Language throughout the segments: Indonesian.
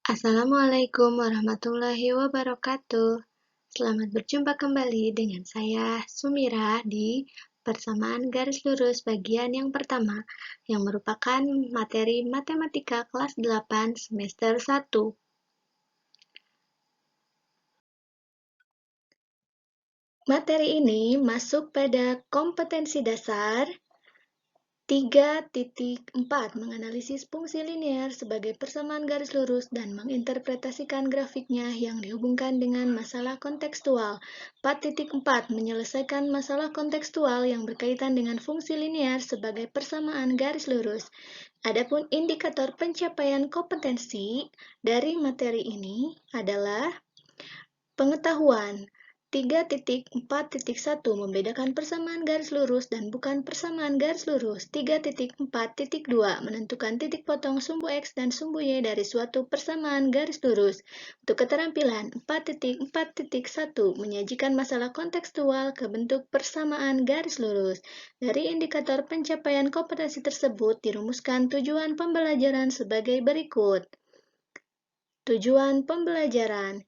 Assalamualaikum warahmatullahi wabarakatuh. Selamat berjumpa kembali dengan saya, Sumira, di persamaan garis lurus bagian yang pertama, yang merupakan materi matematika kelas 8 semester 1. Materi ini masuk pada kompetensi dasar 3.4 menganalisis fungsi linear sebagai persamaan garis lurus dan menginterpretasikan grafiknya yang dihubungkan dengan masalah kontekstual. 4.4 menyelesaikan masalah kontekstual yang berkaitan dengan fungsi linear sebagai persamaan garis lurus. Adapun indikator pencapaian kompetensi dari materi ini adalah pengetahuan. 3.4.1 membedakan persamaan garis lurus dan bukan persamaan garis lurus. 3.4.2 menentukan titik potong sumbu X dan sumbu Y dari suatu persamaan garis lurus. Untuk keterampilan 4.4.1 menyajikan masalah kontekstual ke bentuk persamaan garis lurus. Dari indikator pencapaian kompetensi tersebut dirumuskan tujuan pembelajaran sebagai berikut. Tujuan pembelajaran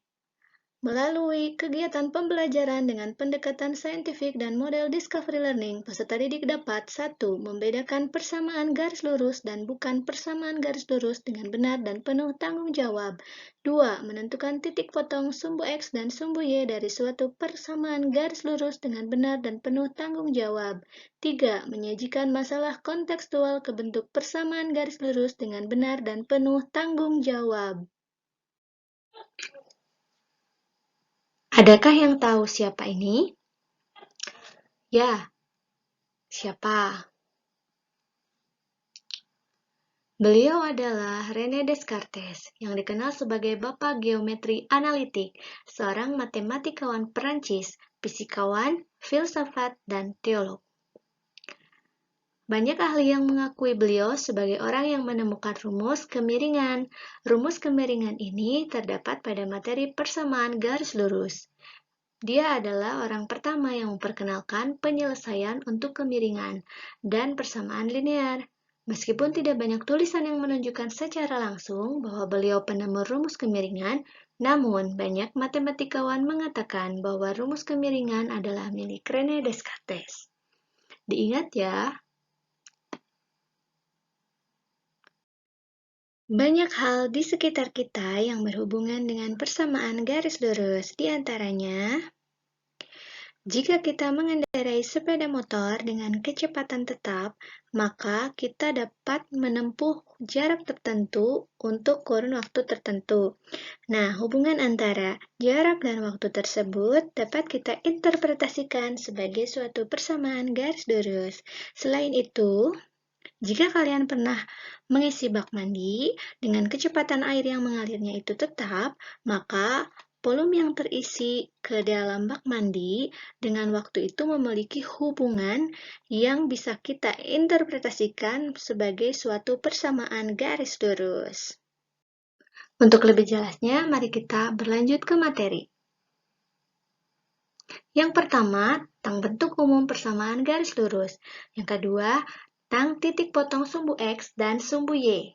melalui kegiatan pembelajaran dengan pendekatan saintifik dan model discovery learning, peserta didik dapat 1. Membedakan persamaan garis lurus dan bukan persamaan garis lurus dengan benar dan penuh tanggung jawab. 2. Menentukan titik potong sumbu X dan sumbu Y dari suatu persamaan garis lurus dengan benar dan penuh tanggung jawab. 3. Menyajikan masalah kontekstual ke bentuk persamaan garis lurus dengan benar dan penuh tanggung jawab. Adakah yang tahu siapa ini? Ya, siapa? Beliau adalah René Descartes, yang dikenal sebagai Bapak Geometri Analitik, seorang matematikawan Perancis, fisikawan, filsafat, dan teolog. Banyak ahli yang mengakui beliau sebagai orang yang menemukan rumus kemiringan. Rumus kemiringan ini terdapat pada materi persamaan garis lurus. Dia adalah orang pertama yang memperkenalkan penyelesaian untuk kemiringan dan persamaan linear. Meskipun tidak banyak tulisan yang menunjukkan secara langsung bahwa beliau penemu rumus kemiringan, namun banyak matematikawan mengatakan bahwa rumus kemiringan adalah milik René Descartes. Diingat ya. Banyak hal di sekitar kita yang berhubungan dengan persamaan garis lurus, di antaranya jika kita mengendarai sepeda motor dengan kecepatan tetap, maka kita dapat menempuh jarak tertentu untuk kurun waktu tertentu. Nah, hubungan antara jarak dan waktu tersebut dapat kita interpretasikan sebagai suatu persamaan garis lurus. Selain itu, jika kalian pernah mengisi bak mandi dengan kecepatan air yang mengalirnya itu tetap, maka volume yang terisi ke dalam bak mandi dengan waktu itu memiliki hubungan yang bisa kita interpretasikan sebagai suatu persamaan garis lurus. Untuk lebih jelasnya, mari kita berlanjut ke materi. Yang pertama, tentang bentuk umum persamaan garis lurus. Yang kedua, tentang titik potong sumbu X dan sumbu Y.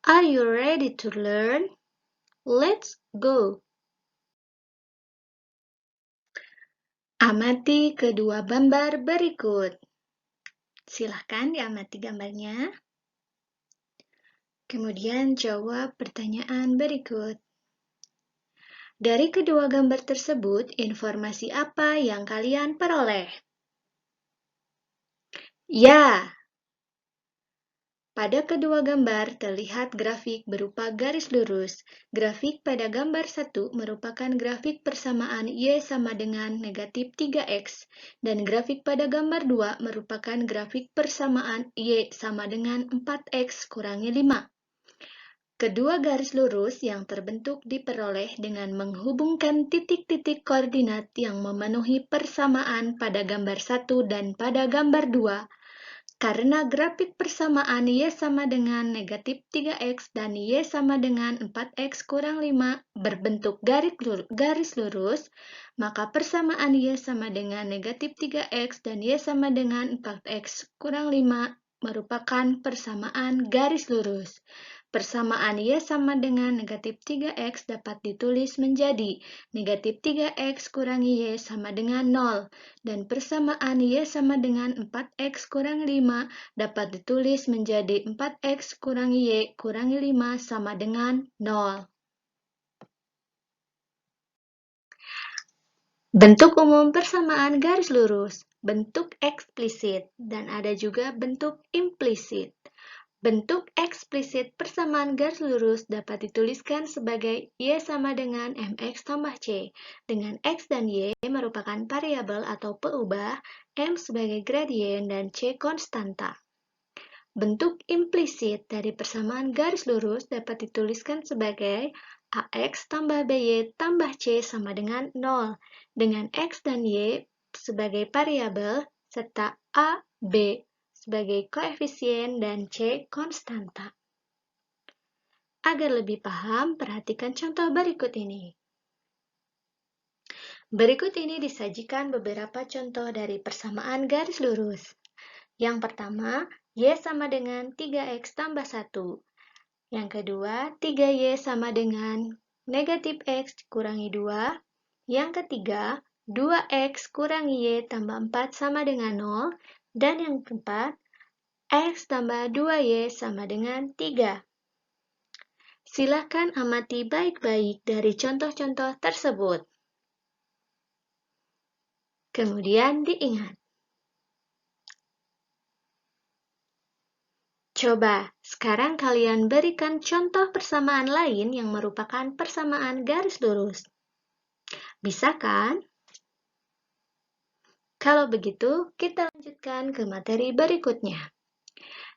Are you ready to learn? Let's go! Amati kedua gambar berikut. Silahkan diamati gambarnya. Kemudian jawab pertanyaan berikut. Dari kedua gambar tersebut, informasi apa yang kalian peroleh? Ya! Pada kedua gambar terlihat grafik berupa garis lurus. Grafik pada gambar 1 merupakan grafik persamaan Y sama dengan negatif 3X, dan grafik pada gambar 2 merupakan grafik persamaan Y sama dengan 4X kurangi 5. Kedua garis lurus yang terbentuk diperoleh dengan menghubungkan titik-titik koordinat yang memenuhi persamaan pada gambar 1 dan pada gambar 2. Karena grafik persamaan Y sama dengan negatif 3X dan Y sama dengan 4X kurang 5 berbentuk garis lurus, maka persamaan Y sama dengan negatif 3X dan Y sama dengan 4X kurang 5 merupakan persamaan garis lurus. Persamaan Y sama dengan negatif 3X dapat ditulis menjadi negatif 3X kurangi Y sama dengan 0. Dan persamaan Y sama dengan 4X kurangi 5 dapat ditulis menjadi 4X kurangi Y kurangi 5 sama dengan 0. Bentuk umum persamaan garis lurus, bentuk eksplisit, dan ada juga bentuk implisit. Bentuk eksplisit persamaan garis lurus dapat dituliskan sebagai Y sama dengan MX tambah C, dengan X dan Y merupakan variabel atau peubah, M sebagai gradien, dan C konstanta. Bentuk implisit dari persamaan garis lurus dapat dituliskan sebagai AX tambah BY tambah C sama dengan 0, dengan X dan Y sebagai variabel, serta A, B sebagai koefisien dan C konstanta. Agar lebih paham, perhatikan contoh berikut ini. Berikut ini disajikan beberapa contoh dari persamaan garis lurus. Yang pertama, Y sama dengan 3X tambah 1. Yang kedua, 3Y sama dengan negatif X kurangi 2. Yang ketiga, 2X kurangi Y tambah 4 sama dengan 0. Dan yang keempat, X tambah 2Y sama dengan 3. Silakan amati baik-baik dari contoh-contoh tersebut. Kemudian diingat. Coba, sekarang kalian berikan contoh persamaan lain yang merupakan persamaan garis lurus. Bisa kan? Kalau begitu, kita lanjutkan ke materi berikutnya.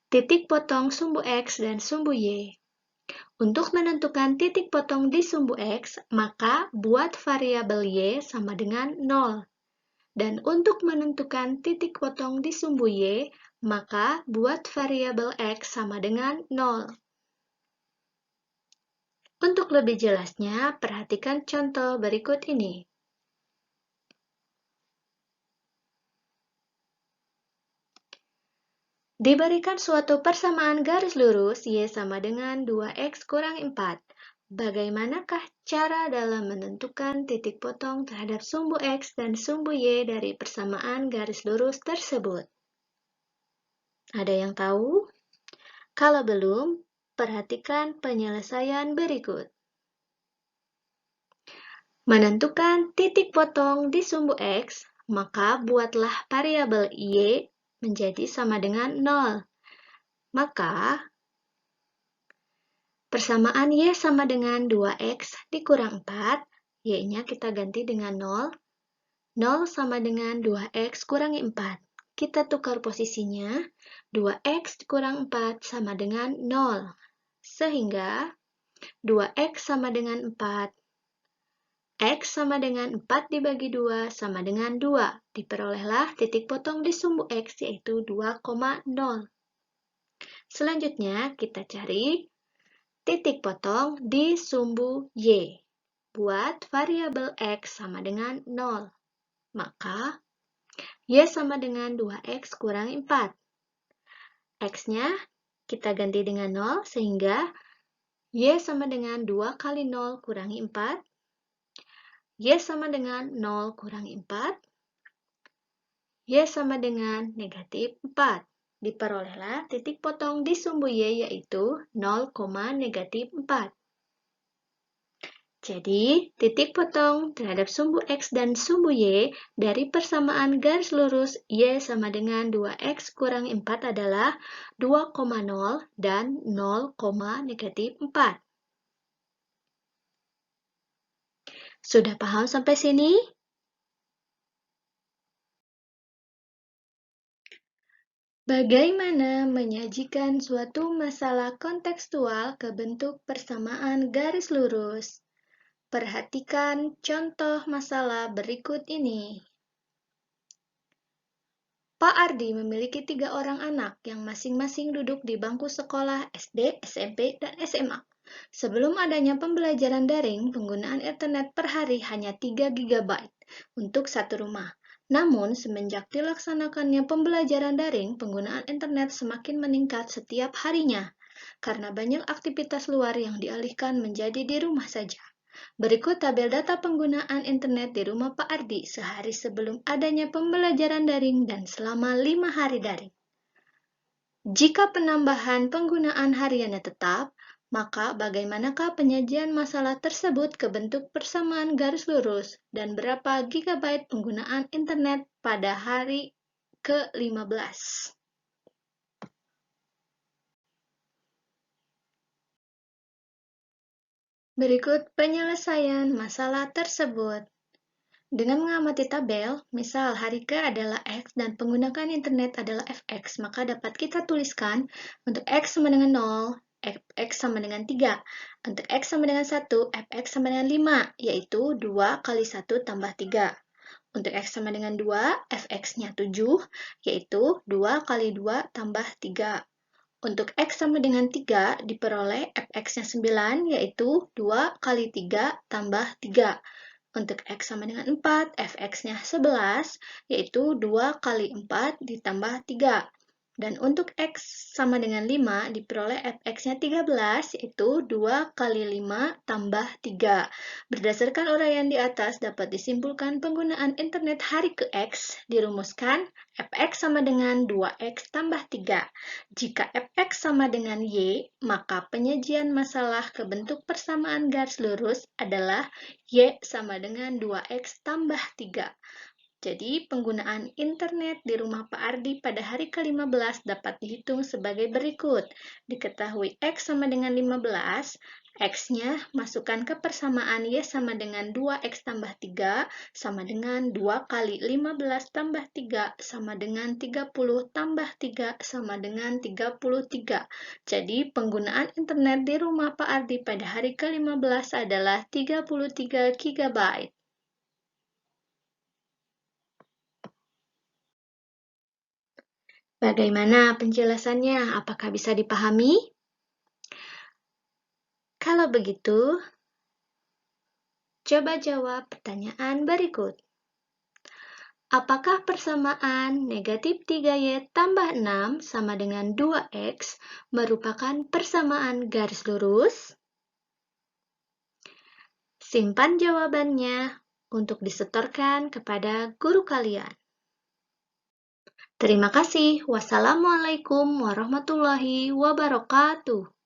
Titik potong sumbu X dan sumbu Y. Untuk menentukan titik potong di sumbu X, maka buat variabel Y sama dengan 0. Dan untuk menentukan titik potong di sumbu Y, maka buat variabel X sama dengan 0. Untuk lebih jelasnya, perhatikan contoh berikut ini. Diberikan suatu persamaan garis lurus Y sama dengan 2X kurang 4. Bagaimanakah cara dalam menentukan titik potong terhadap sumbu X dan sumbu Y dari persamaan garis lurus tersebut? Ada yang tahu? Kalau belum, perhatikan penyelesaian berikut. Menentukan titik potong di sumbu X, maka buatlah variabel Y menjadi sama dengan 0. Maka, persamaan Y sama dengan 2X dikurang 4, Y-nya kita ganti dengan 0. 0 sama dengan 2X kurangi 4. Kita tukar posisinya, 2X kurang 4 sama dengan 0. Sehingga, 2X sama dengan 4. X sama dengan 4 dibagi 2 sama dengan 2. Diperolehlah titik potong di sumbu X yaitu 2,0. Selanjutnya kita cari titik potong di sumbu Y. Buat variabel X sama dengan 0. Maka Y sama dengan 2X kurangi 4. X-nya kita ganti dengan 0 sehingga Y sama dengan 2 kali 0 kurangi 4. Y sama dengan 0 kurangi 4. Y sama dengan negatif 4. Diperolehlah titik potong di sumbu Y yaitu 0, negatif 4. Jadi, titik potong terhadap sumbu X dan sumbu Y dari persamaan garis lurus Y sama dengan 2X kurang 4 adalah 2,0 dan 0, negatif 4. Sudah paham sampai sini? Bagaimana menyajikan suatu masalah kontekstual ke bentuk persamaan garis lurus? Perhatikan contoh masalah berikut ini. Pak Ardi memiliki 3 orang anak yang masing-masing duduk di bangku sekolah SD, SMP, dan SMA. Sebelum adanya pembelajaran daring, penggunaan internet per hari hanya 3 GB untuk satu rumah. Namun, semenjak dilaksanakannya pembelajaran daring, penggunaan internet semakin meningkat setiap harinya, karena banyak aktivitas luar yang dialihkan menjadi di rumah saja. Berikut tabel data penggunaan internet di rumah Pak Ardi sehari sebelum adanya pembelajaran daring dan selama 5 hari daring. Jika penambahan penggunaan hariannya tetap, maka bagaimanakah penyajian masalah tersebut ke bentuk persamaan garis lurus dan berapa gigabyte penggunaan internet pada hari ke-15? Berikut penyelesaian masalah tersebut. Dengan mengamati tabel, misal hari ke adalah X dan penggunaan internet adalah Fx, maka dapat kita tuliskan untuk X sama dengan 0, Fx sama dengan 3. Untuk X sama dengan 1, Fx sama dengan 5, yaitu 2 kali 1 tambah 3. Untuk X sama dengan 2, Fx-nya 7, yaitu 2 kali 2 tambah 3. Untuk X sama dengan 3 diperoleh Fx-nya 9, yaitu 2 kali 3 tambah 3. Untuk X sama dengan 4, Fx-nya 11, yaitu 2 kali 4 ditambah 3. Dan untuk X sama dengan 5, diperoleh Fx-nya 13, yaitu 2 kali 5 tambah 3. Berdasarkan uraian di atas, dapat disimpulkan penggunaan internet hari ke X dirumuskan Fx sama dengan 2X tambah 3. Jika Fx sama dengan Y, maka penyajian masalah ke bentuk persamaan garis lurus adalah Y sama dengan 2X tambah 3. Jadi, penggunaan internet di rumah Pak Ardi pada hari ke-15 dapat dihitung sebagai berikut. Diketahui X sama dengan 15, X-nya masukkan ke persamaan Y sama dengan 2X tambah 3, sama dengan 2 kali 15 tambah 3, sama dengan 30 tambah 3, sama dengan 33. Jadi, penggunaan internet di rumah Pak Ardi pada hari ke-15 adalah 33 GB. Bagaimana penjelasannya? Apakah bisa dipahami? Kalau begitu, coba jawab pertanyaan berikut. Apakah persamaan negatif 3Y tambah 6 sama dengan 2X merupakan persamaan garis lurus? Simpan jawabannya untuk disetorkan kepada guru kalian. Terima kasih. Wassalamualaikum warahmatullahi wabarakatuh.